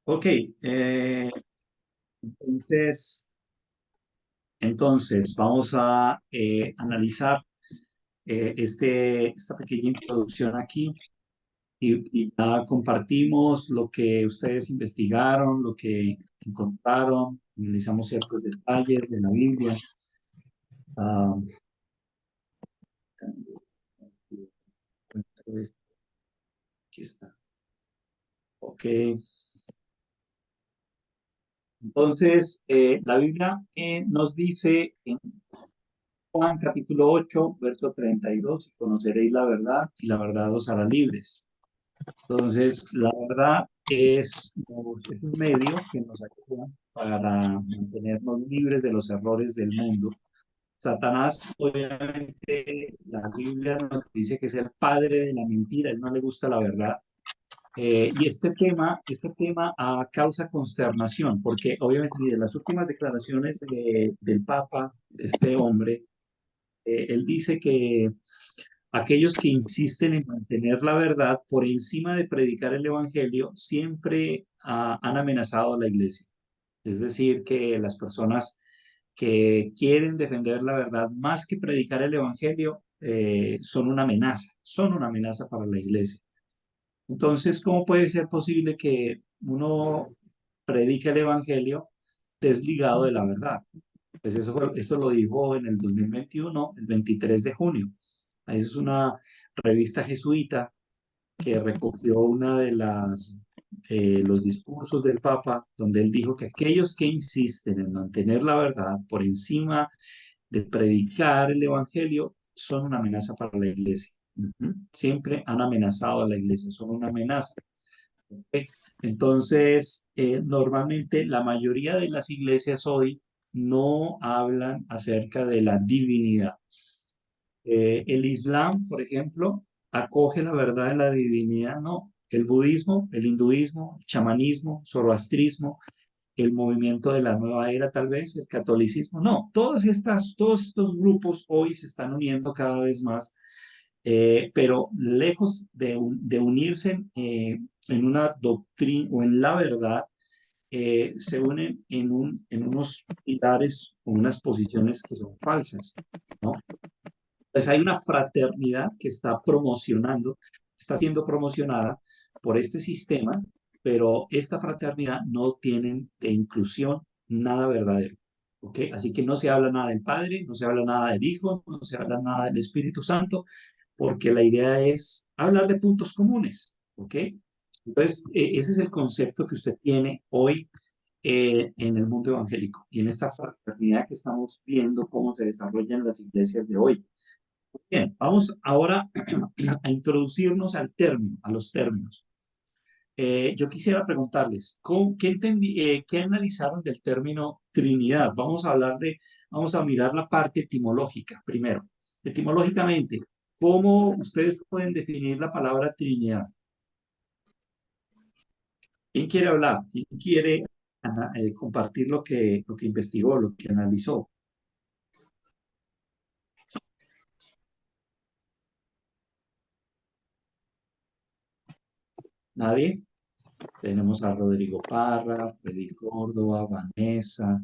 Ok, entonces, entonces vamos a analizar esta pequeña introducción aquí y ya compartimos lo que ustedes investigaron, lo que encontraron, analizamos ciertos detalles de la Biblia. Ah, aquí está. Ok, entonces la Biblia nos dice en Juan capítulo 8 verso 32: y conoceréis la verdad y la verdad os hará libres. Entonces, la verdad es un medio que nos ayuda para mantenernos libres de los errores del mundo. Satanás, obviamente, la Biblia nos dice que es el padre de la mentira, a él no le gusta la verdad. Y este tema causa consternación, porque obviamente, mire, las últimas declaraciones del Papa, de este hombre, él dice que aquellos que insisten en mantener la verdad por encima de predicar el Evangelio siempre han amenazado a la iglesia. Es decir, que las personas que quieren defender la verdad más que predicar el Evangelio son una amenaza para la iglesia. Entonces, ¿cómo puede ser posible que uno predique el Evangelio desligado de la verdad? Pues eso lo dijo en el 2021, el 23 de junio. Ahí es una revista jesuita que recogió una de los discursos del Papa, donde él dijo que aquellos que insisten en mantener la verdad por encima de predicar el Evangelio son una amenaza para la iglesia. Ujú. Siempre han amenazado a la iglesia, son una amenaza. ¿Ok? Entonces, normalmente la mayoría de las iglesias hoy no hablan acerca de la divinidad. El Islam, por ejemplo, acoge la verdad de la divinidad, no. El budismo, el hinduismo, el chamanismo, zoroastrismo, el movimiento de la nueva era, tal vez, el catolicismo, no. Todos estos grupos hoy se están uniendo cada vez más, pero lejos de unirse en una doctrina o en la verdad, se unen en unos pilares o unas posiciones que son falsas, ¿no? Pues hay una fraternidad que está siendo promocionada por este sistema, pero esta fraternidad no tiene de inclusión nada verdadero. ¿Ok? Así que no se habla nada del Padre, no se habla nada del Hijo, no se habla nada del Espíritu Santo, porque la idea es hablar de puntos comunes. ¿Ok? Entonces, ese es el concepto que usted tiene hoy en el mundo evangélico y en esta fraternidad que estamos viendo cómo se desarrolla en las iglesias de hoy. Bien, vamos ahora a introducirnos a los términos. Yo quisiera preguntarles, ¿qué analizaron del término Trinidad? Vamos a mirar la parte etimológica primero. Etimológicamente, ¿cómo ustedes pueden definir la palabra Trinidad? ¿Quién quiere hablar? ¿Quién quiere compartir lo que investigó, lo que analizó? ¿Nadie? Tenemos a Rodrigo Parra, Freddy Córdoba, Vanessa,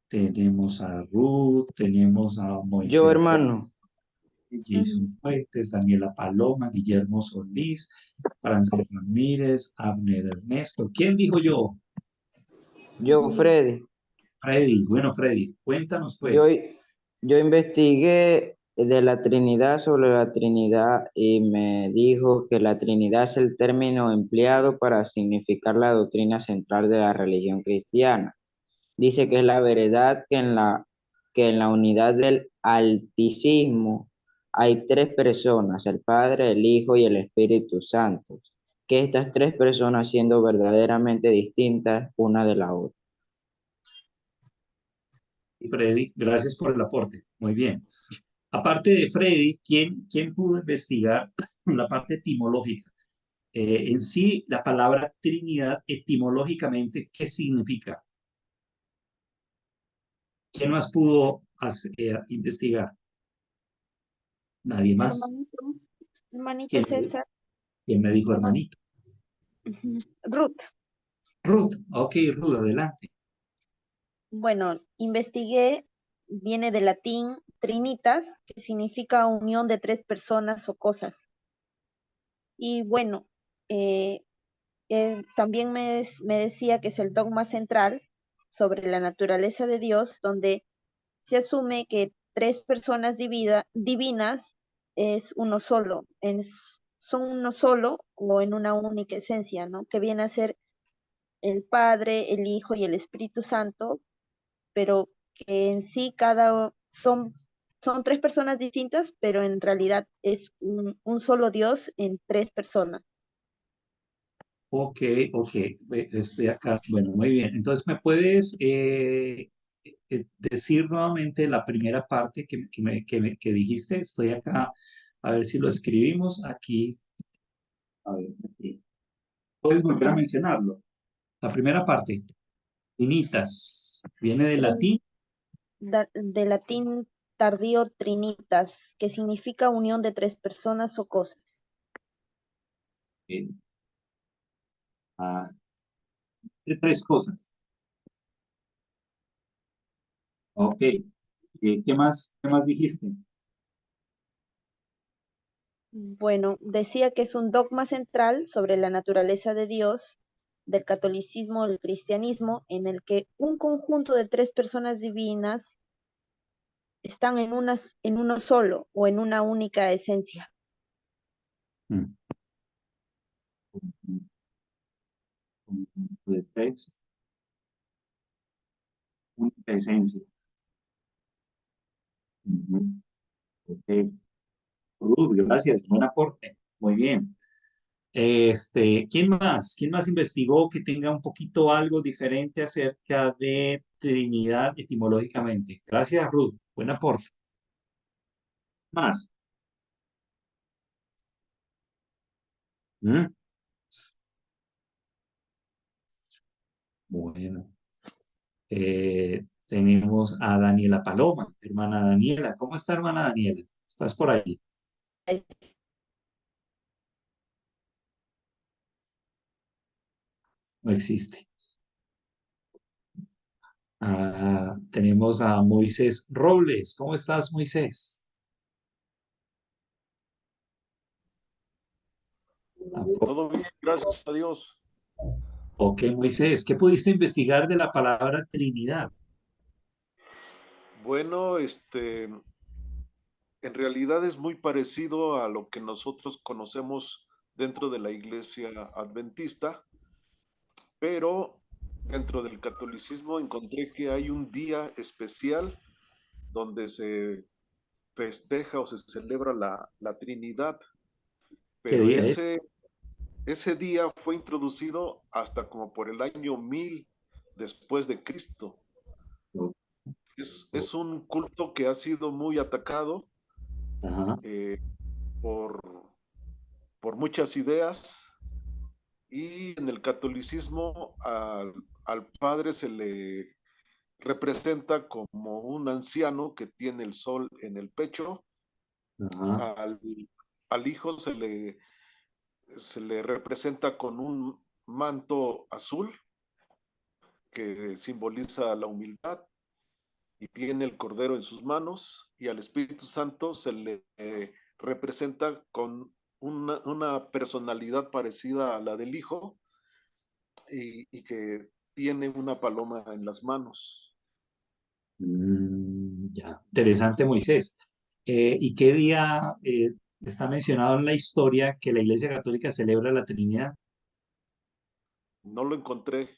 tenemos a Ruth, tenemos a Yo, Moisés Gómez, hermano, Jason Fuentes, Daniela Paloma, Guillermo Solís, Francis Ramírez, Abner Ernesto. ¿Quién dijo yo? yo, Freddy, Freddy. Bueno, Freddy, cuéntanos yo, pues. yo investigué de la Trinidad sobre la Trinidad y me dijo que la Trinidad es el término empleado para significar la doctrina central de la religión cristiana. Dice que es la verdad que en la unidad del altísimo hay tres personas, el Padre, el Hijo y el Espíritu Santo, que estas tres personas siendo verdaderamente distintas una de la otra. Y Freddy, gracias por el aporte. Muy bien. Aparte de Freddy, ¿quién pudo investigar la parte etimológica? En sí, la palabra Trinidad, etimológicamente, ¿qué significa? ¿Quién más pudo investigar? Nadie más. Hermanito, hermanito ¿Quién, César, quién me dijo hermanito? Ruth. Ruth, ok, Ruth, adelante. Bueno, investigué, viene del latín trinitas, que significa unión de tres personas o cosas. Y bueno, eh, también me decía que es el dogma central sobre la naturaleza de Dios, donde se asume que tres personas divinas es uno solo, son uno solo o en una única esencia, ¿no? Que viene a ser el Padre, el Hijo y el Espíritu Santo, pero que en sí son tres personas distintas, pero en realidad es un solo Dios en tres personas. Ok, ok, estoy acá. Bueno, muy bien. Entonces, ¿me puedes decir nuevamente la primera parte que dijiste? Estoy acá, a ver si lo escribimos aquí. A ver, aquí. ¿Puedes volver a mencionarlo? La primera parte, finitas, viene del Trin- latín. de latín tardío trinitas, que significa unión de tres personas o cosas. eh, ah, de tres cosas. Ok. Qué más dijiste? Bueno, decía que es un dogma central sobre la naturaleza de Dios, del catolicismo, el cristianismo, en el que un conjunto de tres personas divinas están en uno solo o en una única esencia. Mm, de tres, única esencia. Ujú, ok. Gracias, buen aporte. Muy bien. ¿Quién más? ¿Quién más investigó que tenga un poquito algo diferente acerca de Trinidad etimológicamente? Gracias, Ruth. Buen aporte. Más. ¿Mm? Bueno. Tenemos a Daniela Paloma, hermana Daniela. ¿Cómo está, hermana Daniela? ¿Estás por ahí? No existe. Tenemos a Moisés Robles. ¿Cómo estás, Moisés? Tampoco. Todo bien, gracias a Dios. Ok, Moisés, ¿qué pudiste investigar de la palabra Trinidad? Bueno, en realidad es muy parecido a lo que nosotros conocemos dentro de la iglesia adventista, pero dentro del catolicismo encontré que hay un día especial donde se festeja o se celebra la Trinidad, ¿Qué pero día es? ese día fue introducido hasta como por el año 1000 después de Cristo. Oh, oh, Es un culto que ha sido muy atacado ajá, eh, por, por muchas ideas y en el catolicismo al padre se le representa como un anciano que tiene el sol en el pecho, ajá, al, al hijo se le representa con un manto azul que simboliza la humildad y tiene el cordero en sus manos y al Espíritu Santo se le representa con una personalidad parecida a la del Hijo y que tiene una paloma en las manos. ya. Interesante, Moisés. ¿Y qué día está mencionado en la historia que la Iglesia Católica celebra la Trinidad? No lo encontré.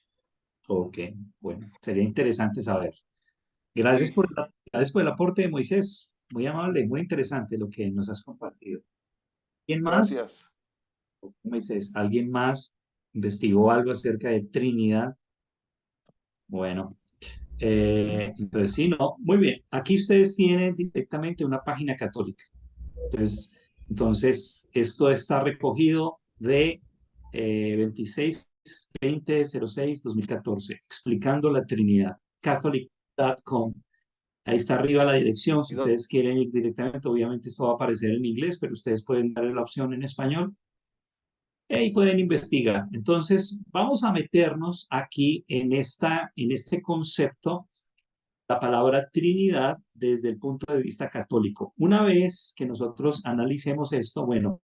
Ok, bueno, sería interesante saber. Sí, Gracias por el aporte de Moisés. Muy amable, muy interesante lo que nos has compartido. ¿Quién más? gracias. Moisés, ¿alguien más investigó algo acerca de Trinidad? Bueno, entonces sí, no, muy bien. Aquí ustedes tienen directamente una página católica. Entonces esto está recogido de 26-20-06-2014, explicando la Trinidad, catholic.com. Ahí está arriba la dirección, si ustedes quieren ir directamente, obviamente esto va a aparecer en inglés, pero ustedes pueden darle la opción en español y pueden investigar. Entonces, vamos a meternos aquí en este concepto, la palabra Trinidad, desde el punto de vista católico. Una vez que nosotros analicemos esto, bueno,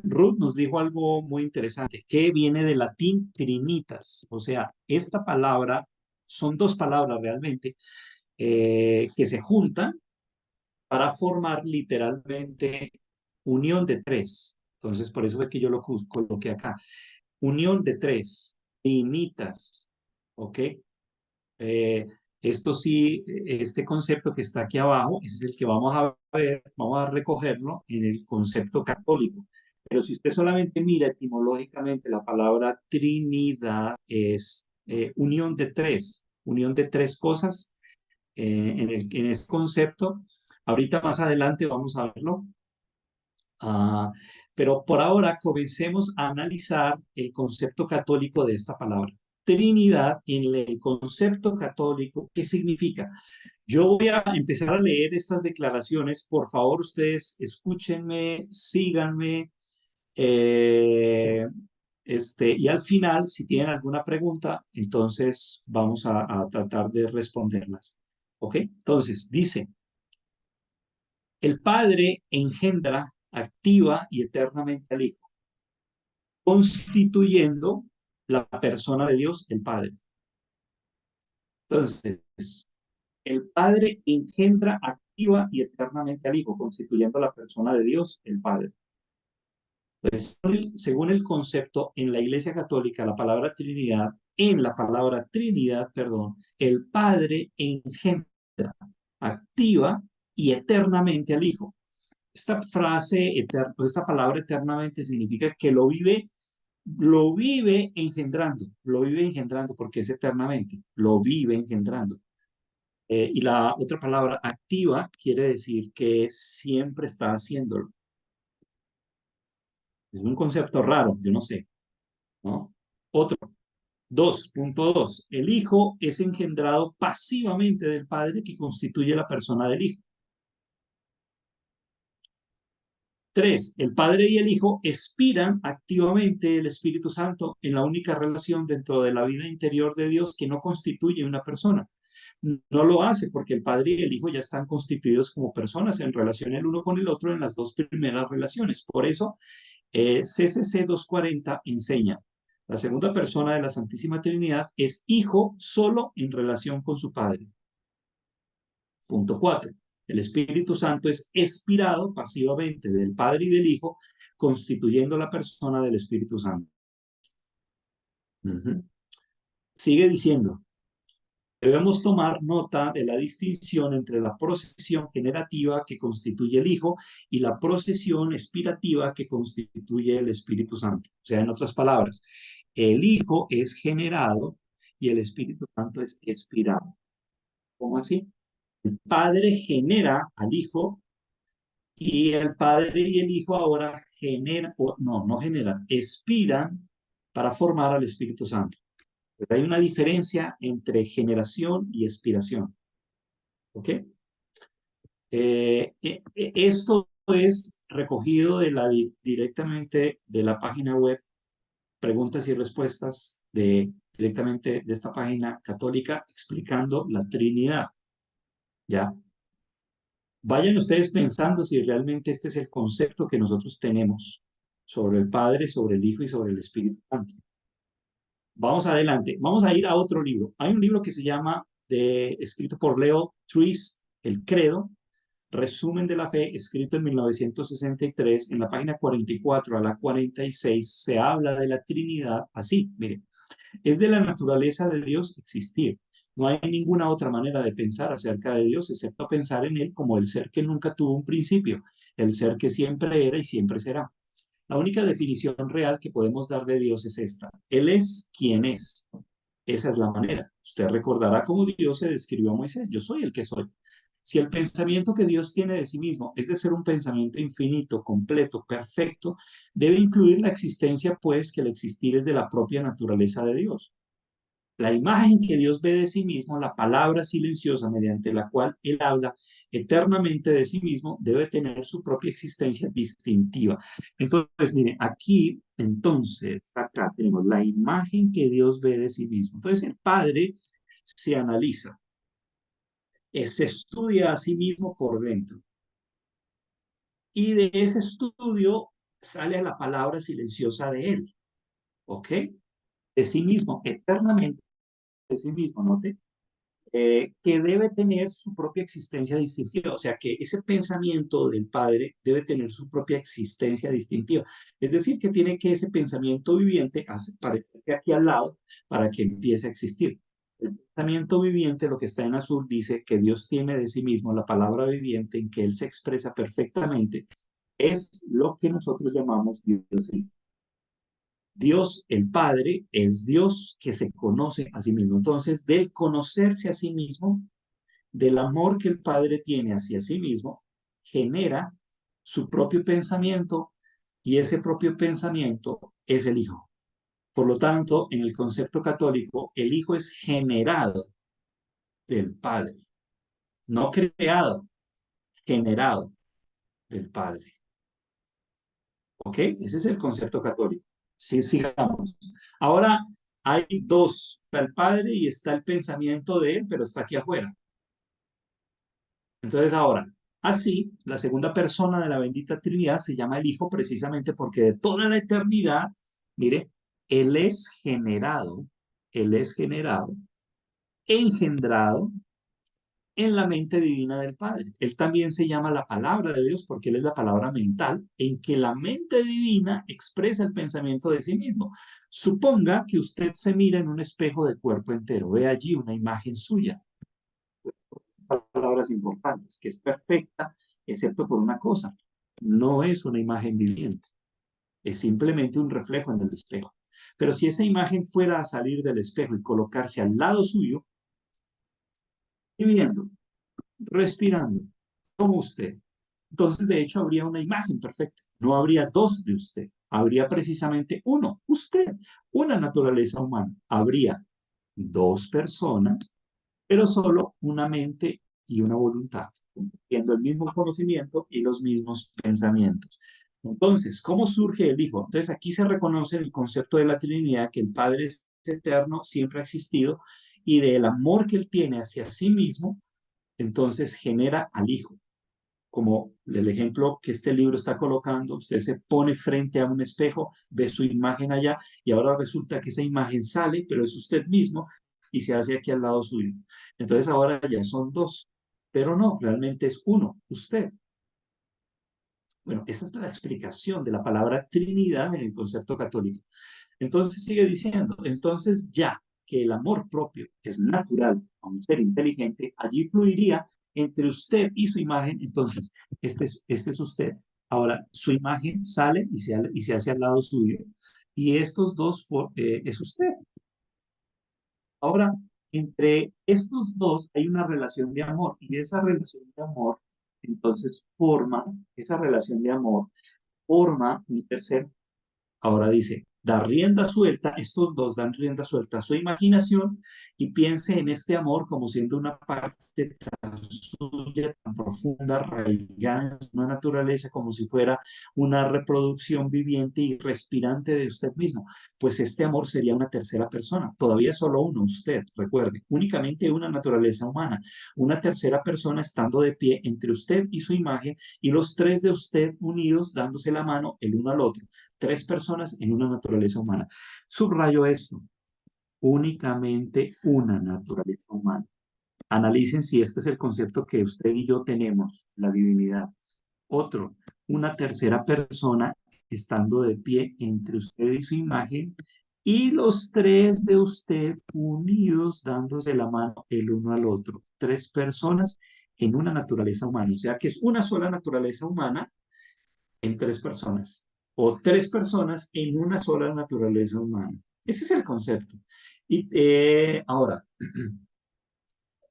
Ruth nos dijo algo muy interesante, que viene del latín trinitas. O sea, esta palabra, son dos palabras realmente, que se juntan para formar literalmente unión de tres. Entonces, por eso es que yo lo coloqué acá. Unión de tres, trinitas, ¿ok? Eh, Esto sí, este concepto que está aquí abajo, ese es el que vamos a ver, vamos a recogerlo en el concepto católico. Pero si usted solamente mira etimológicamente, la palabra Trinidad es unión de tres cosas en este concepto. Ahorita más adelante vamos a verlo. Ah, pero por ahora comencemos a analizar el concepto católico de esta palabra. Trinidad en el concepto católico, ¿qué significa? Yo voy a empezar a leer estas declaraciones. Por favor, ustedes escúchenme, síganme. eh, y al final, si tienen alguna pregunta, entonces vamos a tratar de responderlas. ¿Ok? Entonces, dice, el Padre engendra, activa y eternamente al Hijo, constituyendo la persona de Dios, el Padre. Entonces, el Padre engendra, activa y eternamente al Hijo, constituyendo la persona de Dios, el Padre. Entonces, según el concepto en la Iglesia Católica, en la palabra Trinidad, perdón, el Padre engendra, activa y eternamente al Hijo. Esta frase, esta palabra eternamente significa que lo vive engendrando porque es eternamente, lo vive engendrando. Y la otra palabra, activa, quiere decir que siempre está haciéndolo. Es un concepto raro, yo no sé, ¿no? Otro, 2.2. El Hijo es engendrado pasivamente del Padre que constituye la persona del Hijo. 3. El Padre y el Hijo expiran activamente el Espíritu Santo en la única relación dentro de la vida interior de Dios que no constituye una persona. No lo hace porque el Padre y el Hijo ya están constituidos como personas en relación el uno con el otro en las dos primeras relaciones. Por eso, CCC 240 enseña, la segunda persona de la Santísima Trinidad es Hijo solo en relación con su Padre. Punto 4. El Espíritu Santo es expirado pasivamente del Padre y del Hijo, constituyendo la persona del Espíritu Santo. Sigue diciendo, debemos tomar nota de la distinción entre la procesión generativa que constituye el Hijo y la procesión expirativa que constituye el Espíritu Santo. O sea, en otras palabras, el Hijo es generado y el Espíritu Santo es expirado. ¿Cómo así? El Padre genera al Hijo y el Padre y el Hijo ahora generan, no generan, expiran para formar al Espíritu Santo. Pero hay una diferencia entre generación y expiración. ¿Ok? Esto es recogido directamente de la página web, preguntas y respuestas directamente de esta página católica explicando la Trinidad. ¿Ya? Vayan ustedes pensando si realmente este es el concepto que nosotros tenemos sobre el Padre, sobre el Hijo y sobre el Espíritu Santo. Vamos adelante. Vamos a ir a otro libro. Hay un libro que se llama, escrito por Leo Truist, El Credo, Resumen de la Fe, escrito en 1963, en la página 44 a la 46, se habla de la Trinidad así, miren. Es de la naturaleza de Dios existir. No hay ninguna otra manera de pensar acerca de Dios excepto pensar en Él como el ser que nunca tuvo un principio, el ser que siempre era y siempre será. La única definición real que podemos dar de Dios es esta. Él es quien es. Esa es la manera. Usted recordará cómo Dios se describió a Moisés. Yo soy el que soy. Si el pensamiento que Dios tiene de sí mismo es de ser un pensamiento infinito, completo, perfecto, debe incluir la existencia, pues, que el existir es de la propia naturaleza de Dios. La imagen que Dios ve de sí mismo, la palabra silenciosa mediante la cual Él habla eternamente de sí mismo, debe tener su propia existencia distintiva. Entonces, miren, aquí, entonces, acá tenemos la imagen que Dios ve de sí mismo. Entonces, el Padre se analiza, se estudia a sí mismo por dentro. Y de ese estudio sale a la palabra silenciosa de Él, ¿ok? De sí mismo, eternamente de sí mismo, ¿note? Que debe tener su propia existencia distintiva, o sea que ese pensamiento del Padre debe tener su propia existencia distintiva, es decir, que tiene que ese pensamiento viviente aparecer aquí al lado para que empiece a existir. El pensamiento viviente, lo que está en azul, dice que Dios tiene de sí mismo la palabra viviente en que Él se expresa perfectamente, es lo que nosotros llamamos Dios. Dios, el Padre, es Dios que se conoce a sí mismo. Entonces, del conocerse a sí mismo, del amor que el Padre tiene hacia sí mismo, genera su propio pensamiento y ese propio pensamiento es el Hijo. Por lo tanto, en el concepto católico, el Hijo es generado del Padre, no creado, generado del Padre. ¿Ok? Ese es el concepto católico. Sí, sigamos. Ahora, hay dos, está el Padre y está el pensamiento de Él, pero está aquí afuera. Entonces ahora, así, la segunda persona de la bendita Trinidad se llama el Hijo precisamente porque de toda la eternidad, mire, Él es generado, engendrado en la mente divina del Padre. Él también se llama la palabra de Dios porque Él es la palabra mental en que la mente divina expresa el pensamiento de sí mismo. Suponga que usted se mira en un espejo de cuerpo entero, ve allí una imagen suya. Palabras importantes, que es perfecta, excepto por una cosa, no es una imagen viviente, es simplemente un reflejo en el espejo. Pero si esa imagen fuera a salir del espejo y colocarse al lado suyo, viviendo, respirando, como usted, entonces de hecho habría una imagen perfecta, no habría dos de usted, habría precisamente uno, usted, una naturaleza humana, habría dos personas pero solo una mente y una voluntad, compartiendo el mismo conocimiento y los mismos pensamientos. Entonces, ¿cómo surge el Hijo? Entonces, aquí se reconoce el concepto de la Trinidad, que el Padre es eterno, siempre ha existido, y del amor que Él tiene hacia sí mismo, entonces genera al Hijo. Como el ejemplo que este libro está colocando, usted se pone frente a un espejo, ve su imagen allá y ahora resulta que esa imagen sale, pero es usted mismo y se hace aquí al lado suyo. Entonces ahora ya son dos, pero no, realmente es uno, usted. Bueno, esta es la explicación de la palabra Trinidad en el concepto católico. Entonces sigue diciendo, entonces ya que el amor propio es natural a un ser inteligente, allí fluiría entre usted y su imagen. Entonces, este es usted. Ahora, su imagen sale y se hace al lado suyo. Y estos dos es usted. Ahora, entre estos dos hay una relación de amor. Y esa relación de amor, entonces, esa relación de amor forma un tercer. Ahora dice, da rienda suelta, estos dos dan rienda suelta a su imaginación y piense en este amor como siendo una parte tan suya, tan profunda, arraigada en una naturaleza, como si fuera una reproducción viviente y respirante de usted mismo. Pues este amor sería una tercera persona, todavía solo uno, usted, recuerde, únicamente una naturaleza humana, una tercera persona estando de pie entre usted y su imagen y los tres de usted unidos dándose la mano el uno al otro. Tres personas en una naturaleza humana. Subrayo esto, únicamente una naturaleza humana. Analicen si este es el concepto que usted y yo tenemos, la divinidad. Otro, una tercera persona estando de pie entre usted y su imagen y los tres de usted unidos dándose la mano el uno al otro. Tres personas en una naturaleza humana. O sea que es una sola naturaleza humana en tres personas o tres personas en una sola naturaleza humana. Ese es el concepto. Y ahora,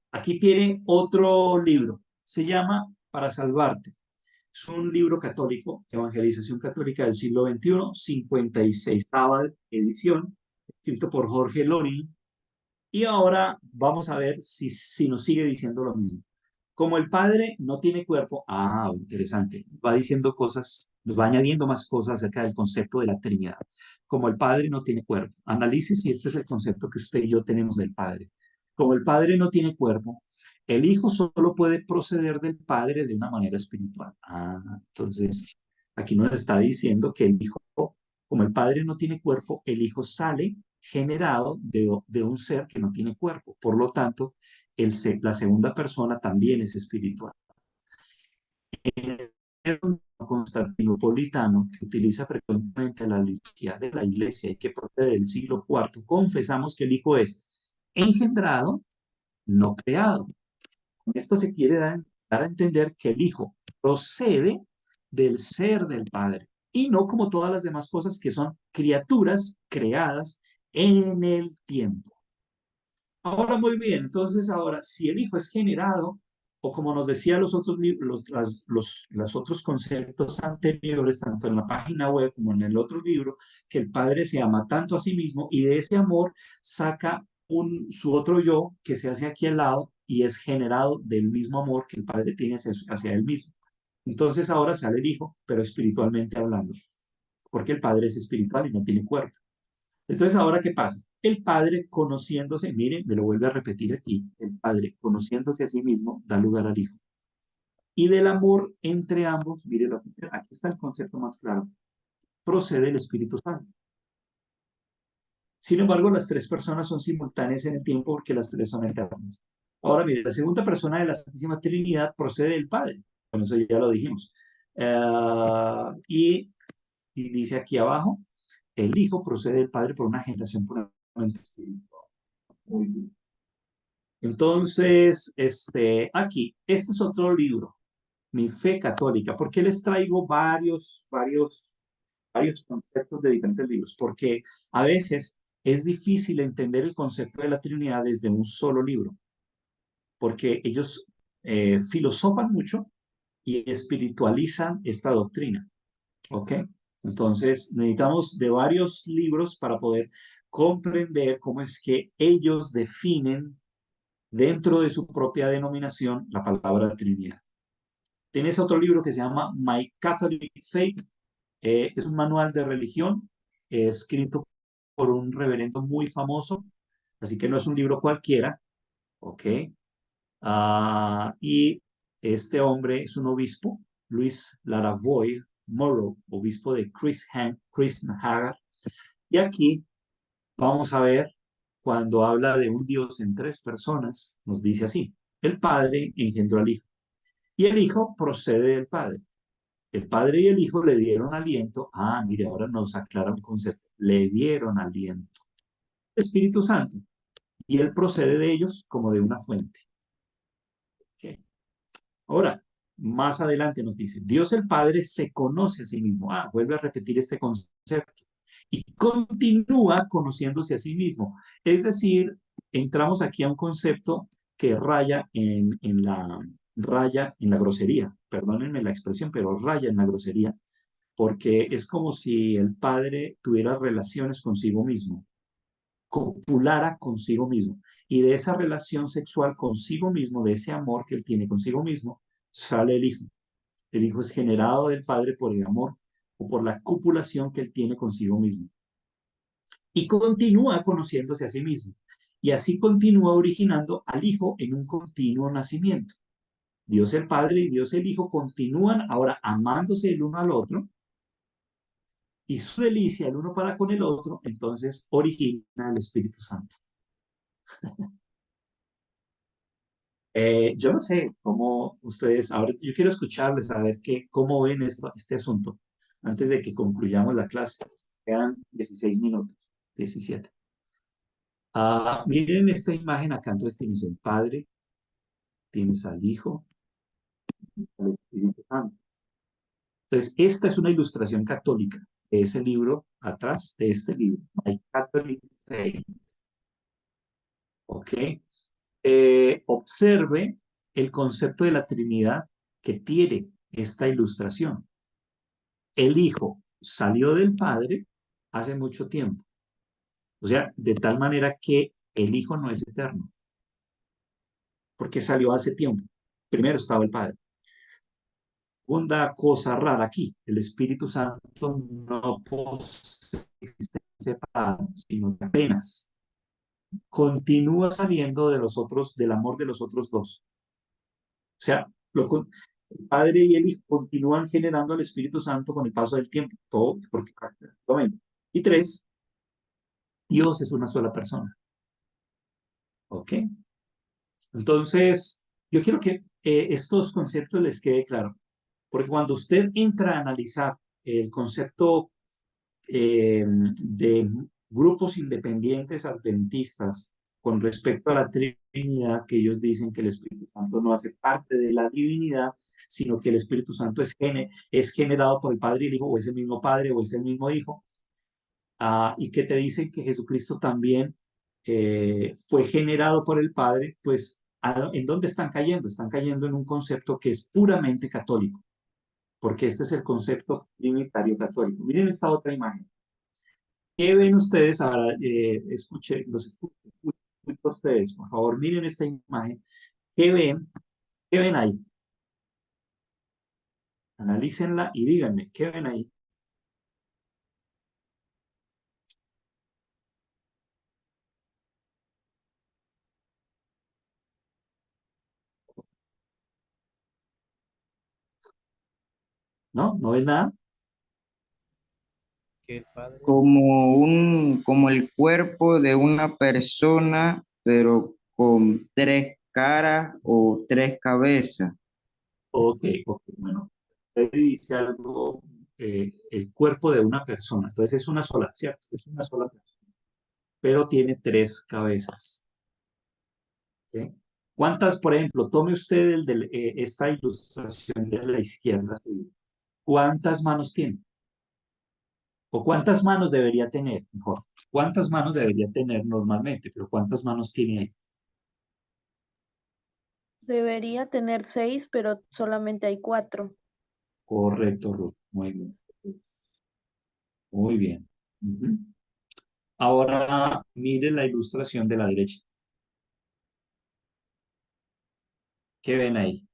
aquí tiene otro libro. Se llama Para Salvarte. Es un libro católico, Evangelización Católica del siglo XXI, 56ª edición, escrito por Jorge Loring. Y ahora vamos a ver si nos sigue diciendo lo mismo. Como el Padre no tiene cuerpo, interesante, va diciendo cosas, nos va añadiendo más cosas acerca del concepto de la Trinidad. Como el Padre no tiene cuerpo, analice si este es el concepto que usted y yo tenemos del Padre. Como el Padre no tiene cuerpo, el Hijo solo puede proceder del Padre de una manera espiritual. Entonces, aquí nos está diciendo que el Hijo, como el Padre no tiene cuerpo, el Hijo sale generado de un ser que no tiene cuerpo. Por lo tanto, la segunda persona también es espiritual. El constantinopolitano, que utiliza frecuentemente la liturgia de la iglesia y que procede del siglo IV, confesamos que el Hijo es engendrado, no creado. Con esto se quiere dar a entender que el Hijo procede del ser del Padre y no como todas las demás cosas que son criaturas creadas en el tiempo. Ahora, muy bien, entonces ahora, si el Hijo es generado, o como nos decía los otros, los otros conceptos anteriores, tanto en la página web como en el otro libro, que el Padre se ama tanto a sí mismo y de ese amor saca su otro yo que se hace aquí al lado y es generado del mismo amor que el Padre tiene hacia él mismo. Entonces ahora sale el Hijo, pero espiritualmente hablando, porque el Padre es espiritual y no tiene cuerpo. Entonces, ¿ahora qué pasa? El padre conociéndose, miren, me lo vuelve a repetir aquí, el padre conociéndose a sí mismo da lugar al hijo. Y del amor entre ambos, miren, aquí está el concepto más claro, procede el Espíritu Santo. Sin embargo, las tres personas son simultáneas en el tiempo porque las tres son eternas. Ahora, mire, la segunda persona de la Santísima Trinidad procede del Padre. Bueno, eso ya lo dijimos. Y dice aquí abajo, el Hijo procede del Padre por una generación puramente espiritual. Muy bien. Entonces, este es otro libro, Mi Fe Católica. ¿Por qué les traigo varios conceptos de diferentes libros? Porque a veces es difícil entender el concepto de la Trinidad desde un solo libro, porque ellos filosofan mucho y espiritualizan esta doctrina, ¿ok? Entonces, necesitamos de varios libros para poder comprender cómo es que ellos definen dentro de su propia denominación la palabra Trinidad. Tienes otro libro que se llama My Catholic Faith, es un manual de religión escrito por un reverendo muy famoso, así que no es un libro cualquiera, ¿ok? Y este hombre es un obispo, Luis Laravoy Morrow, obispo de Chris Hagar, y aquí vamos a ver cuando habla de un Dios en tres personas, nos dice así, el Padre engendró al Hijo y el Hijo procede del Padre. El Padre y el Hijo le dieron aliento. Mire, ahora nos aclara un concepto. Le dieron aliento. El Espíritu Santo. Y Él procede de ellos como de una fuente. ¿Okay? Ahora, más adelante nos dice, Dios el Padre se conoce a sí mismo. Vuelve a repetir este concepto. Y continúa conociéndose a sí mismo. Es decir, entramos aquí a un concepto que raya en la grosería. Perdónenme la expresión, pero raya en la grosería porque es como si el padre tuviera relaciones consigo mismo, copulara consigo mismo, y de esa relación sexual consigo mismo, de ese amor que él tiene consigo mismo, sale el hijo. El hijo es generado del padre por el amor o por la copulación que él tiene consigo mismo. Y continúa conociéndose a sí mismo. Y así continúa originando al hijo en un continuo nacimiento. Dios el Padre y Dios el Hijo continúan ahora amándose el uno al otro y su delicia el uno para con el otro, entonces origina el Espíritu Santo. Yo no sé cómo ustedes, ahora yo quiero escucharles a ver cómo ven este asunto antes de que concluyamos la clase. Quedan 16 minutos, 17. Miren esta imagen acá, entonces tienes el Padre, tienes al Hijo, al Espíritu Santo. Entonces, esta es una ilustración católica de ese libro atrás, de este libro, My Catholic Faith. ¿Ok? Observe el concepto de la Trinidad que tiene esta ilustración. El Hijo salió del Padre hace mucho tiempo. O sea, de tal manera que El Hijo no es eterno, porque salió hace tiempo. Primero estaba el Padre. Segunda cosa rara aquí, el Espíritu Santo no posee existencia separada, sino que apenas continúa saliendo de los otros, del amor de los otros dos. O sea, el Padre y el Hijo continúan generando al Espíritu Santo con el paso del tiempo, todo porque prácticamente. Y tres, Dios es una sola persona. ¿Ok? Entonces, yo quiero que estos conceptos les quede claro, porque cuando usted entra a analizar el concepto de grupos independientes adventistas con respecto a la Trinidad, que ellos dicen que el Espíritu Santo no hace parte de la divinidad, sino que el Espíritu Santo es generado por el Padre y el Hijo, o es el mismo Padre, o es el mismo Hijo, y que te dicen que Jesucristo también fue generado por el Padre, pues, ¿en dónde están cayendo? Están cayendo en un concepto que es puramente católico, porque este es el concepto trinitario católico. Miren esta otra imagen. ¿Qué ven ustedes ahora? Escuchen ustedes, por favor, miren esta imagen. ¿Qué ven? ¿Qué ven ahí? Analícenla y díganme, ¿qué ven ahí? ¿No? ¿No ven nada? Como el cuerpo de una persona, pero con tres caras o tres cabezas. Ok, ok, bueno. Usted dice algo, el cuerpo de una persona. Entonces es una sola, ¿cierto? Es una sola persona, pero tiene tres cabezas. ¿Ok? ¿Cuántas, por ejemplo, tome usted esta ilustración de la izquierda? ¿Cuántas manos tiene? ¿O cuántas manos debería tener? Mejor, ¿cuántas manos debería tener normalmente? Pero ¿cuántas manos tiene ahí? Debería tener 6, pero solamente hay 4. Correcto, Ruth. Muy bien. Muy bien. Ujú. Ahora mire la ilustración de la derecha. ¿Qué ven ahí?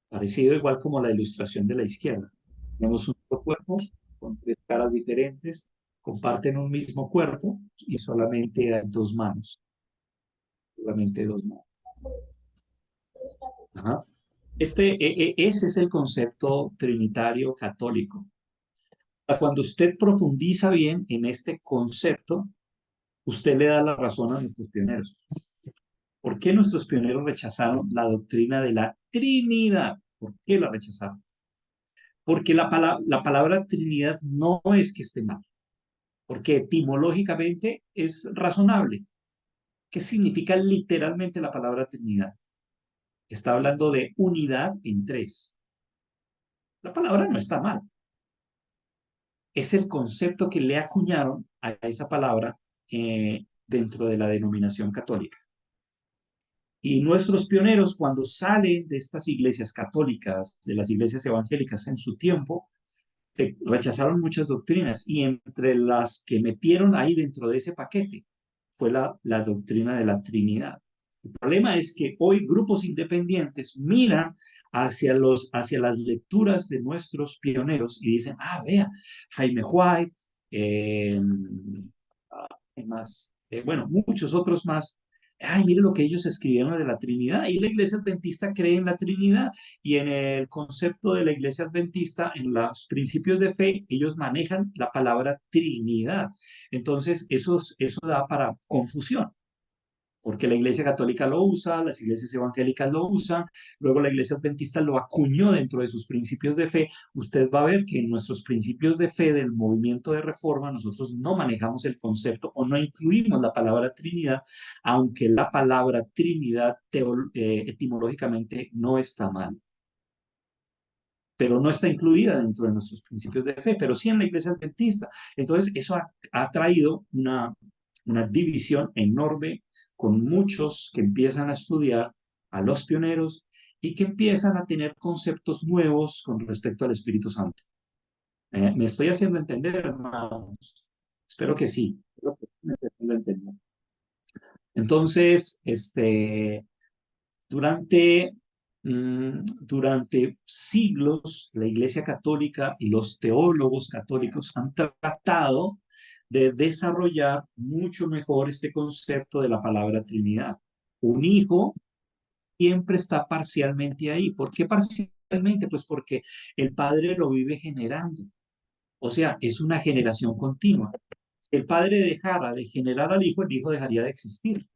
Parecido igual como la ilustración de la izquierda. Tenemos un solo cuerpo con tres caras diferentes, comparten un mismo cuerpo y solamente hay dos manos. Solamente dos manos. Ajá. Ese es el concepto trinitario católico. Cuando usted profundiza bien en este concepto, usted le da la razón a nuestros pioneros. ¿Por qué nuestros pioneros rechazaron la doctrina de la Trinidad? ¿Por qué la rechazaron? Porque la palabra Trinidad no es que esté mal, porque etimológicamente es razonable. ¿Qué significa literalmente la palabra Trinidad? Está hablando de unidad en tres. La palabra no está mal. Es el concepto que le acuñaron a esa palabra dentro de la denominación católica. Y nuestros pioneros, cuando salen de estas iglesias católicas, de las iglesias evangélicas en su tiempo, rechazaron muchas doctrinas y entre las que metieron ahí dentro de ese paquete fue la doctrina de la Trinidad. El problema es que hoy grupos independientes miran hacia las lecturas de nuestros pioneros y dicen, vea, Jaime White, eh, más, bueno, muchos otros más. Ay, mire lo que ellos escribieron de la Trinidad. Y la iglesia adventista cree en la Trinidad. Y en el concepto de la iglesia adventista, en los principios de fe, ellos manejan la palabra Trinidad. Entonces, eso da para confusión porque la Iglesia Católica lo usa, las iglesias evangélicas lo usan, luego la Iglesia Adventista lo acuñó dentro de sus principios de fe. Usted va a ver que en nuestros principios de fe del movimiento de reforma nosotros no manejamos el concepto o no incluimos la palabra Trinidad, aunque la palabra Trinidad etimológicamente no está mal, pero no está incluida dentro de nuestros principios de fe, pero sí en la Iglesia Adventista. Entonces, eso ha traído una división enorme con muchos que empiezan a estudiar a los pioneros y que empiezan a tener conceptos nuevos con respecto al Espíritu Santo. ¿Me estoy haciendo entender, hermanos? Espero que sí. Espero que me esté haciendo entender. Entonces, durante, durante siglos, la Iglesia Católica y los teólogos católicos han tratado de desarrollar mucho mejor este concepto de la palabra Trinidad. Un hijo siempre está parcialmente ahí. ¿Por qué parcialmente? Pues porque el Padre lo vive generando. O sea, es una generación continua. Si el Padre dejara de generar al Hijo, el Hijo dejaría de existir.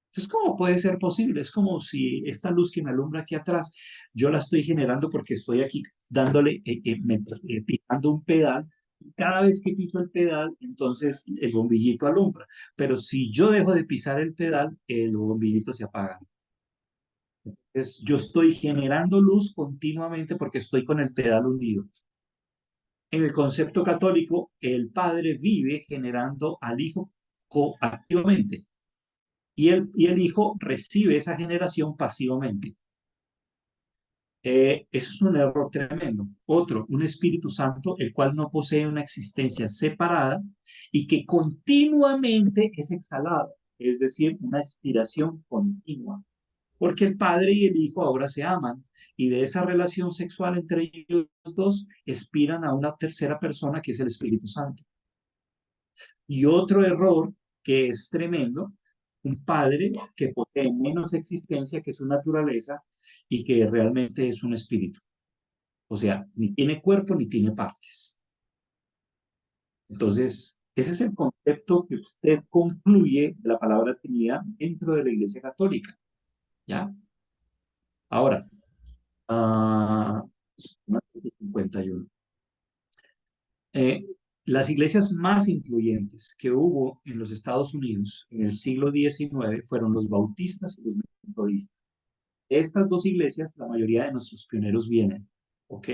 Entonces, ¿cómo puede ser posible? Es como si esta luz que me alumbra aquí atrás, yo la estoy generando porque estoy aquí dándole, pisando un pedal. Cada vez que piso el pedal, entonces el bombillito alumbra. Pero si yo dejo de pisar el pedal, el bombillito se apaga. Entonces, yo estoy generando luz continuamente porque estoy con el pedal hundido. En el concepto católico, el Padre vive generando al Hijo coactivamente y el Hijo recibe esa generación pasivamente. Eso es un error tremendo. Otro, un Espíritu Santo, el cual no posee una existencia separada y que continuamente es exhalado, es decir, una expiración continua. Porque el Padre y el Hijo ahora se aman y de esa relación sexual entre ellos dos expiran a una tercera persona que es el Espíritu Santo. Y otro error que es tremendo, un padre que posee menos existencia que su naturaleza y que realmente es un espíritu. O sea, ni tiene cuerpo ni tiene partes. Entonces, ese es el concepto que usted concluye de la palabra Trinidad dentro de la Iglesia Católica. ¿Ya? Ahora, 51. Eh, las iglesias más influyentes que hubo en los Estados Unidos en el siglo XIX fueron los bautistas y los metodistas. Estas dos iglesias, la mayoría de nuestros pioneros vienen, ¿ok?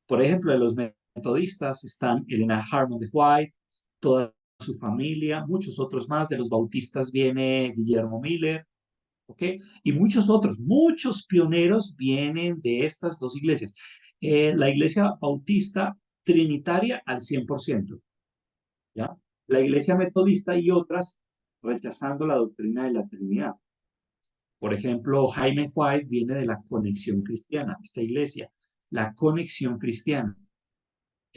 Por ejemplo, de los metodistas están Elena Harmon de White, toda su familia, muchos otros más. De los bautistas viene Guillermo Miller, ¿ok? Y muchos otros, muchos pioneros vienen de estas dos iglesias. La iglesia bautista trinitaria al 100%, ¿ya? La iglesia metodista y otras rechazando la doctrina de la Trinidad. Por ejemplo, Jaime White viene de la Conexión Cristiana, esta iglesia, la Conexión Cristiana.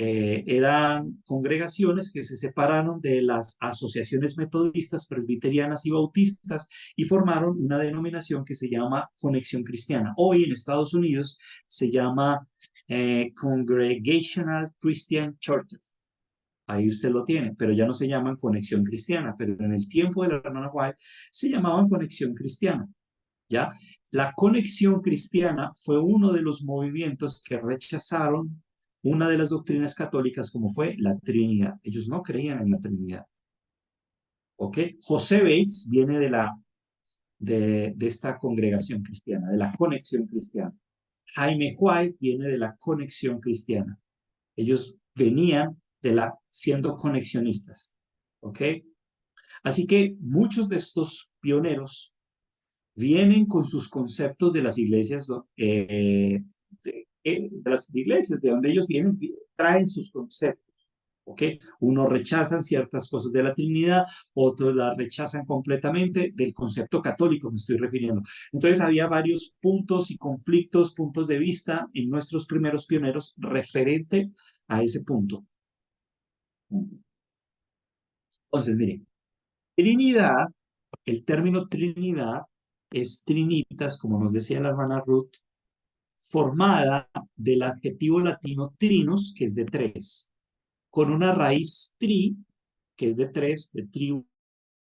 Eran congregaciones que se separaron de las asociaciones metodistas, presbiterianas y bautistas y formaron una denominación que se llama Conexión Cristiana. Hoy en Estados Unidos se llama Congregational Christian Churches. Ahí usted lo tiene, pero ya no se llaman Conexión Cristiana, pero en el tiempo de la hermana White se llamaban Conexión Cristiana. ¿Ya? La Conexión Cristiana fue uno de los movimientos que rechazaron una de las doctrinas católicas como fue la Trinidad. Ellos no creían en la Trinidad. ¿Ok? José Bates viene de esta congregación cristiana, de la Conexión Cristiana. Jaime White viene de la Conexión Cristiana. Ellos venían siendo conexionistas. ¿Ok? Así que muchos de estos pioneros vienen con sus conceptos de las iglesias, de las iglesias de donde ellos vienen, traen sus conceptos, ¿ok? Unos rechazan ciertas cosas de la Trinidad, otros la rechazan completamente del concepto católico, me estoy refiriendo. Entonces había varios puntos y conflictos, puntos de vista en nuestros primeros pioneros referente a ese punto. Entonces, miren, Trinidad, el término Trinidad es trinitas, como nos decía la hermana Ruth, formada del adjetivo latino trinus, que es de tres, con una raíz tri, que es de tres, de tribu,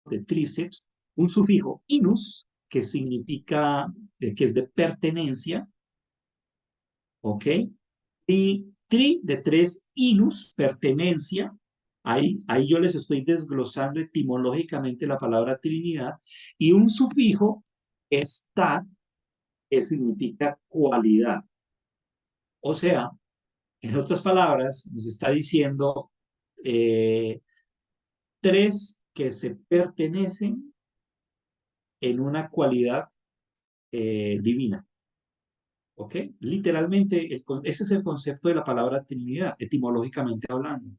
de tríceps, un sufijo inus, que significa, que es de pertenencia, ¿ok? Y tri, de tres, inus, pertenencia. Ahí yo les estoy desglosando etimológicamente la palabra Trinidad, y un sufijo, esta, que significa cualidad. O sea, en otras palabras, nos está diciendo tres que se pertenecen en una cualidad divina. ¿ok? Literalmente, ese es el concepto de la palabra Trinidad, etimológicamente hablando.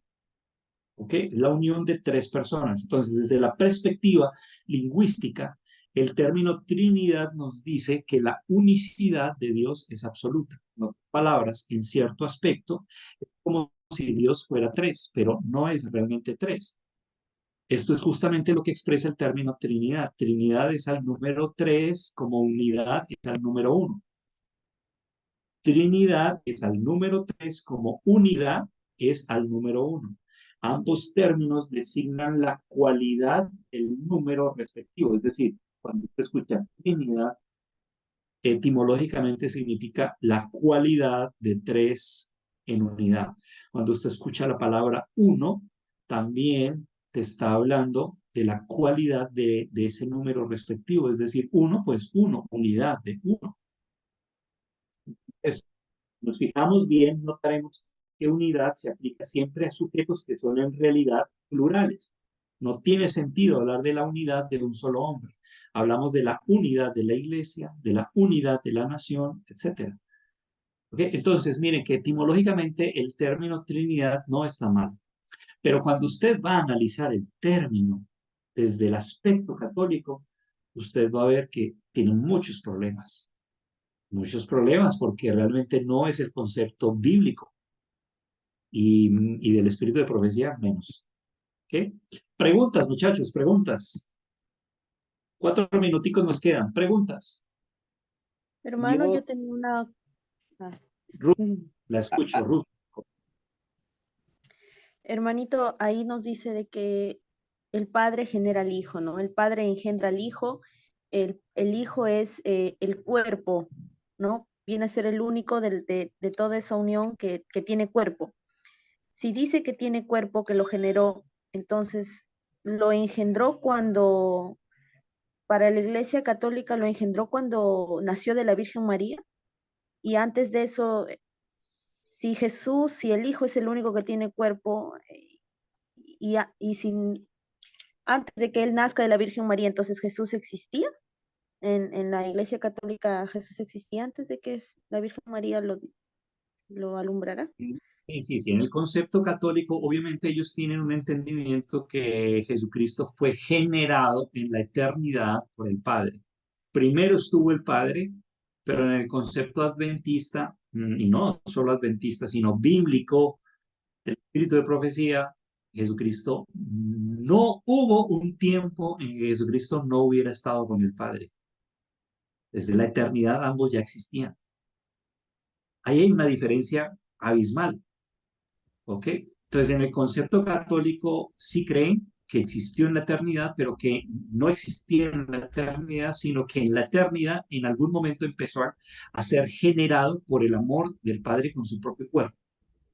¿Ok? Es la unión de tres personas. Entonces, desde la perspectiva lingüística, el término Trinidad nos dice que la unicidad de Dios es absoluta. En otras palabras, en cierto aspecto, es como si Dios fuera tres, pero no es realmente tres. Esto es justamente lo que expresa el término Trinidad. Trinidad es al número tres, como unidad es al número uno. Trinidad es al número 3 como unidad es al número uno. Ambos términos designan la cualidad del número respectivo. Es decir, cuando usted escucha Trinidad, etimológicamente significa la cualidad de 3 en unidad. Cuando usted escucha la palabra uno, también te está hablando de la cualidad de ese número respectivo. Es decir, uno, pues uno, unidad de uno. Es nos fijamos bien, notaremos que unidad se aplica siempre a sujetos que son en realidad plurales. No tiene sentido hablar de la unidad de un solo hombre. Hablamos de la unidad de la iglesia, de la unidad de la nación, etc. ¿Okay? Entonces, miren que etimológicamente el término Trinidad no está mal. Pero cuando usted va a analizar el término desde el aspecto católico, usted va a ver que tiene muchos problemas. Muchos problemas porque realmente no es el concepto bíblico y del espíritu de profecía menos. ¿Ok? Preguntas, muchachos, preguntas. 4 minuticos nos quedan. Preguntas. Hermano, yo Yo, tenía una... ah, Ruth, mm. la escucho, Ruth. Hermanito, ahí nos dice de que el padre genera al hijo, ¿no? El padre engendra al hijo, el hijo es el cuerpo, ¿no? Viene a ser el único de toda esa unión que tiene cuerpo. Si dice que tiene cuerpo, que lo generó, entonces lo engendró cuando, para la Iglesia Católica lo engendró cuando nació de la Virgen María, y antes de eso, si Jesús, si el Hijo es el único que tiene cuerpo, y sin, antes de que él nazca de la Virgen María, entonces Jesús existía. En la Iglesia Católica Jesús existía antes de que la Virgen María lo alumbrara. Sí, sí, sí. En el concepto católico, obviamente ellos tienen un entendimiento que Jesucristo fue generado en la eternidad por el Padre. Primero estuvo el Padre, pero en el concepto adventista, y no solo adventista, sino bíblico, el espíritu de profecía, Jesucristo, no hubo un tiempo en que Jesucristo no hubiera estado con el Padre. Desde la eternidad ambos ya existían. Ahí hay una diferencia abismal, ¿ok? Entonces, en el concepto católico sí creen que existió en la eternidad, pero que no existía en la eternidad, sino que en la eternidad en algún momento empezó a ser generado por el amor del Padre con su propio cuerpo.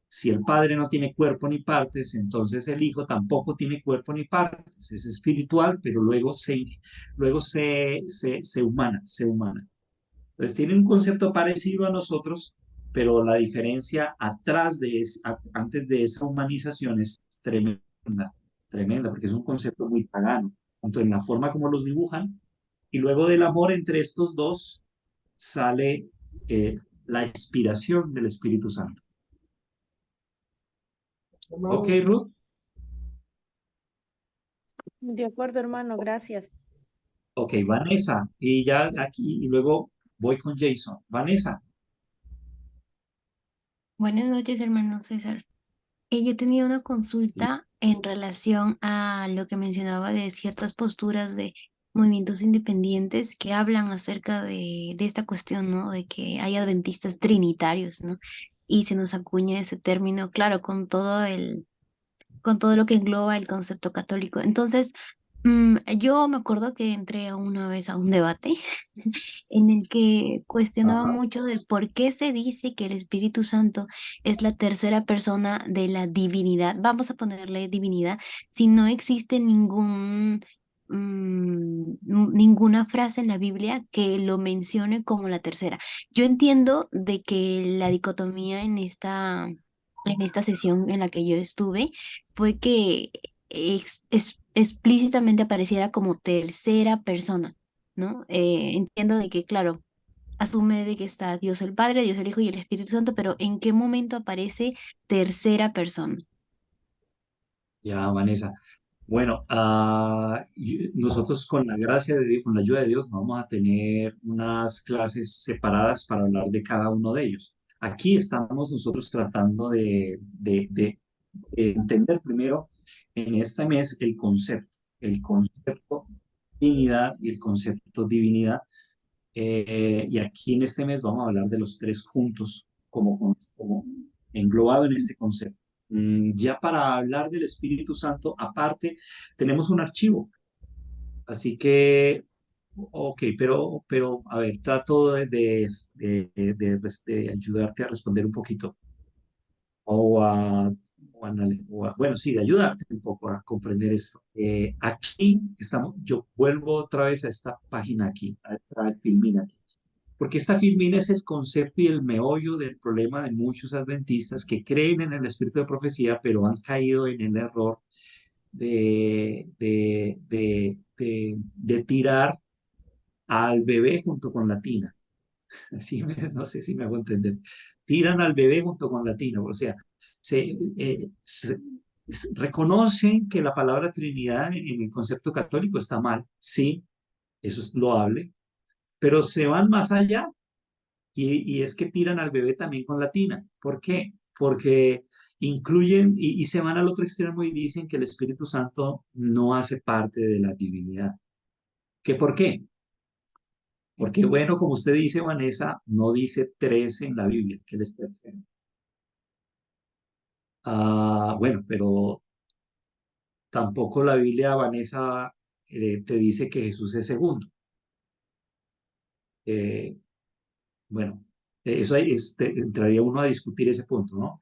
Si el Padre no tiene cuerpo ni partes, entonces el Hijo tampoco tiene cuerpo ni partes. Es espiritual, pero luego se humana, se humana. Entonces tiene un concepto parecido a nosotros, pero la diferencia antes de esa humanización es tremenda, tremenda, porque es un concepto muy pagano, tanto en la forma como los dibujan, y luego del amor entre estos dos sale la inspiración del Espíritu Santo. ¿Ok, Ruth? De acuerdo, hermano, gracias. Ok, Vanessa, y ya aquí, y luego voy con Jason. Vanessa, Buenas noches, hermano César. Yo tenía una consulta en relación a lo que mencionaba de ciertas posturas de movimientos independientes que hablan acerca de esta cuestión, ¿no? De que hay adventistas trinitarios, ¿no? Y se nos acuña ese término, claro, con todo lo que engloba el concepto católico. Entonces, yo me acuerdo que entré una vez a un debate en el que cuestionaba ajá, mucho de por qué se dice que el Espíritu Santo es la tercera persona de la divinidad. Vamos a ponerle divinidad si no existe ninguna frase en la Biblia que lo mencione como la tercera. Yo entiendo de que la dicotomía en esta sesión en la que yo estuve fue que explícitamente apareciera como tercera persona, ¿no? Entiendo de que, claro, asume de que está Dios el Padre, Dios el Hijo y el Espíritu Santo, pero ¿en qué momento aparece tercera persona? Ya, Vanessa. Bueno, nosotros con la gracia de Dios, con la ayuda de Dios, vamos a tener unas clases separadas para hablar de cada uno de ellos. Aquí estamos nosotros tratando de entender primero en este mes el concepto divinidad y el concepto divinidad. Y aquí en este mes vamos a hablar de los tres juntos, como englobado en este concepto. Ya para hablar del Espíritu Santo, aparte, tenemos un archivo. Así que, ok, pero a ver, trato de ayudarte a responder un poquito. O a, bueno, sí, de ayudarte un poco a comprender esto. Aquí estamos, yo vuelvo otra vez a esta página aquí, a esta filmina. Porque esta firmina es el concepto y el meollo del problema de muchos adventistas que creen en el espíritu de profecía, pero han caído en el error de tirar al bebé junto con la tina. Así no sé si me hago entender. Tiran al bebé junto con la tina. O sea, se, reconocen que la palabra Trinidad en el concepto católico está mal. Sí, eso es loable, pero se van más allá. Y es que tiran al bebé también con la tina. ¿Por qué? Porque incluyen y se van al otro extremo y dicen que el Espíritu Santo no hace parte de la divinidad. ¿Qué por qué? Porque, bueno, como usted dice, Vanessa, no dice tres en la Biblia, que él es tercero. Bueno, pero tampoco la Biblia, Vanessa, te dice que Jesús es segundo. Eh, bueno, eso ahí entraría uno a discutir ese punto, ¿no?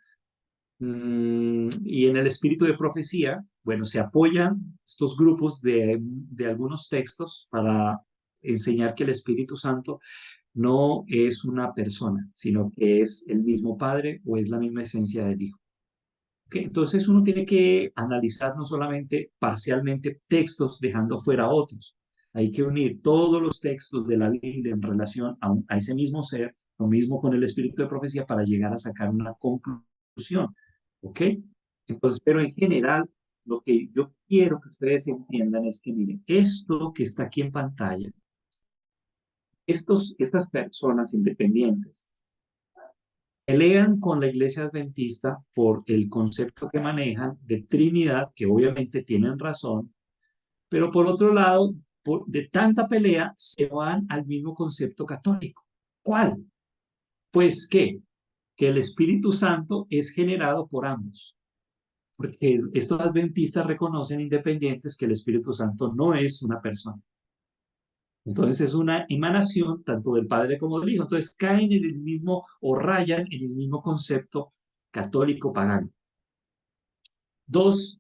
Y en el espíritu de profecía, bueno, se apoyan estos grupos de algunos textos para enseñar que el Espíritu Santo no es una persona, sino que es el mismo Padre o es la misma esencia del Hijo. ¿Ok? Entonces uno tiene que analizar no solamente parcialmente textos dejando fuera otros. Hay que unir todos los textos de la Biblia en relación a ese mismo ser, lo mismo con el espíritu de profecía para llegar a sacar una conclusión. ¿Ok? Entonces, pero en general, lo que yo quiero que ustedes entiendan es que, miren, esto que está aquí en pantalla, estas personas independientes, pelean con la iglesia adventista por el concepto que manejan de Trinidad, que obviamente tienen razón, pero por otro lado, de tanta pelea, se van al mismo concepto católico. ¿Cuál? Pues que el Espíritu Santo es generado por ambos, porque estos adventistas reconocen independientes que el Espíritu Santo no es una persona. Entonces es una emanación tanto del Padre como del Hijo. Entonces caen en el mismo o rayan en el mismo concepto católico pagano. Dos,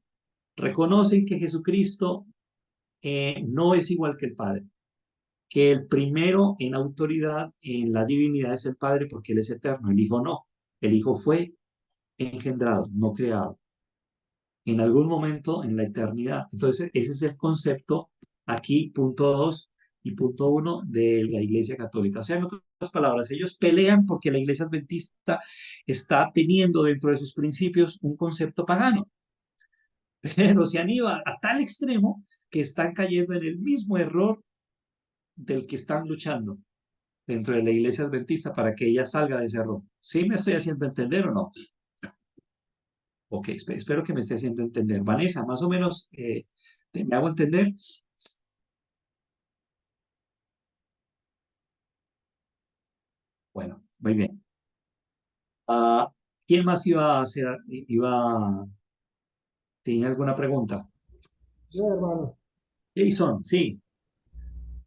reconocen que Jesucristo no es igual que el Padre, que el primero en autoridad en la divinidad es el Padre porque Él es eterno, el Hijo no. El Hijo fue engendrado, no creado, en algún momento en la eternidad. Entonces ese es el concepto aquí, punto 2 y punto 1 de la Iglesia Católica. O sea, en otras palabras, ellos pelean porque la Iglesia Adventista está teniendo dentro de sus principios un concepto pagano, pero se han ido a tal extremo que están cayendo en el mismo error del que están luchando dentro de la Iglesia Adventista para que ella salga de ese error. ¿Sí me estoy haciendo entender o no? Ok, espero que me esté haciendo entender. Vanessa, más o menos, ¿me hago entender? Bueno, muy bien. Ah, ¿quién más iba a hacer, tenía alguna pregunta? No, hermano, Jason, sí,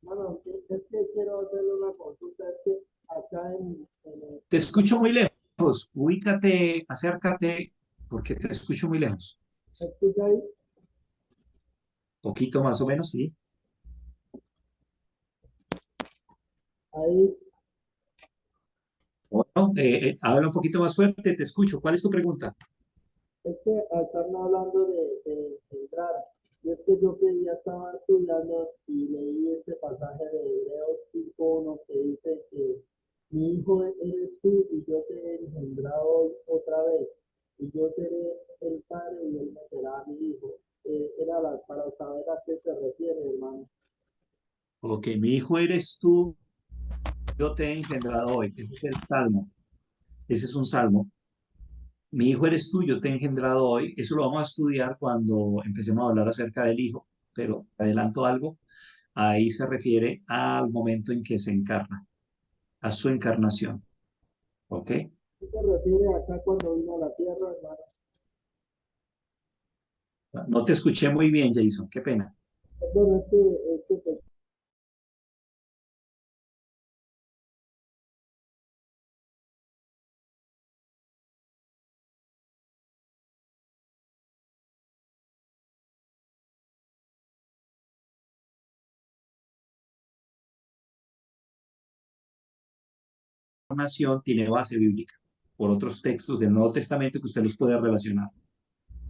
hermano, es que quiero hacerle una consulta, es que acá te escucho muy lejos. Ubícate, acércate, porque te escucho muy lejos. ¿me escucha ahí? Poquito más o menos, sí. Ahí, Bueno, habla un poquito más fuerte, te escucho. ¿Cuál es tu pregunta? es que están hablando de entrar, y es que yo que día estaba estudiando y leí ese pasaje de Hebreos 5:1 que dice que mi hijo eres tú y yo te he engendrado hoy otra vez, y yo seré el padre y él me será mi hijo. Para saber a qué se refiere, hermano. Ok, mi hijo eres tú, yo te he engendrado hoy. Ese es el salmo. Ese es un salmo. Mi hijo eres tú, yo te he engendrado hoy. Eso lo vamos a estudiar cuando empecemos a hablar acerca del hijo, pero adelanto algo. Ahí se refiere al momento en que se encarna, a su encarnación. ¿Ok? ¿Qué se refiere acá cuando vino a la tierra, hermano? No te escuché muy bien, Jason. Qué pena. Perdón, es que Encarnación tiene base bíblica por otros textos del Nuevo Testamento que usted los puede relacionar.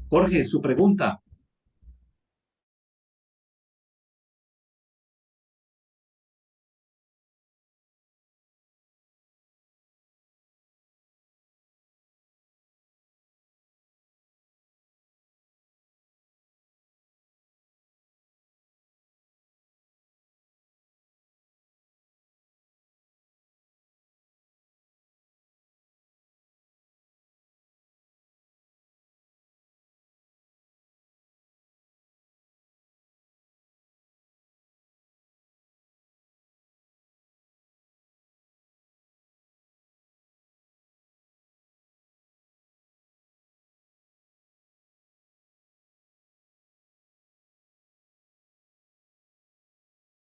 Jorge, su pregunta.